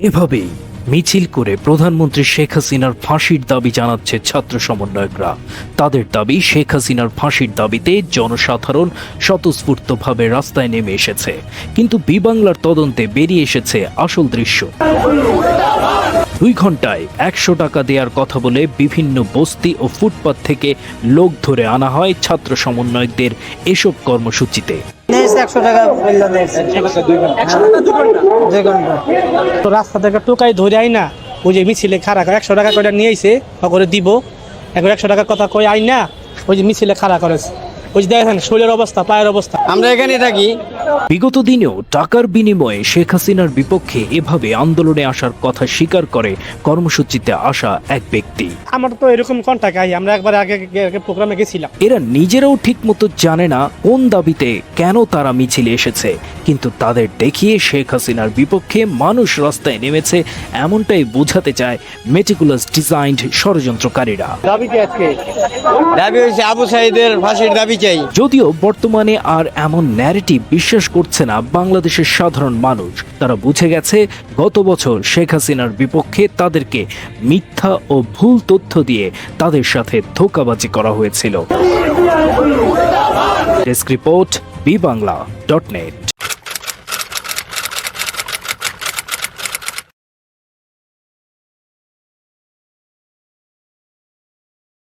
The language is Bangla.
এভাবেই মিছিল করে প্রধানমন্ত্রী শেখ হাসিনার ফাঁসির দাবি জানাচ্ছে ছাত্র সমন্বয়করা। তাদের দাবি, শেখ হাসিনার ফাঁসির দাবিতে জনসাধারণ স্বতঃস্ফূর্তভাবে রাস্তায় নেমে এসেছে। কিন্তু বি বাংলার তদন্তে বেরিয়ে এসেছে আসল দৃশ্য। 2 ঘন্টায় 100 টাকা দেওয়ার কথা বলে বিভিন্ন বস্তি ও ফুটপাত থেকে লোক ধরে আনা হয় ছাত্র সমন্বয়কদের এসব কর্মসূচিতে। 100 টাকা তো রাস্তা থেকে টোকাই ধরে আই না, ওই যে মিছিলে খাড়া করে 100 টাকা করে নিয়ে আইছে করে দিব, এখন 100 টাকার কথা কই আই না, ওই যে মিছিলে খাড়া করেছে, ওই যে দেখেন শরীরের অবস্থা, পায়ের অবস্থা। আমরা এখানে থাকি। বিগত দিনেও টাকার বিনিময়ে শেখ হাসিনার বিপক্ষে এভাবে আন্দোলনে আসার কথা স্বীকার করে কর্মসূচিতে আসা এক ব্যক্তি। আমার তো এরকম কন্টাক্ট আই, আমরা একবার আগে প্রোগ্রামে গেছিলাম। এরা নিজেরাও ঠিকমতো জানে না কোন দাবিতে কেন তারা মিছিলে এসেছে, কিন্তু তাদের দেখিয়ে শেখ হাসিনার বিপক্ষে মানুষ রাস্তায় নেমেছে এমনটাই বোঝাতে চায় মেটিকুলাস ডিজাইনড ষড়যন্ত্রকারীরা। দাবি হয়েছে আবু সাঈদের ফাঁসির দাবি চাই। যদিও বর্তমানে আর এমন ন্যারেটিভ বিশ্বাস করছে না বাংলাদেশের সাধারণ মানুষ। তারা বুঝে গেছে গত বছর শেখ হাসিনার বিপক্ষে তাদেরকে মিথ্যা ও ভুল তথ্য দিয়ে তাদের সাথে ধোঁকাবাজি করা হয়েছিল। Desk report, bibangla.net।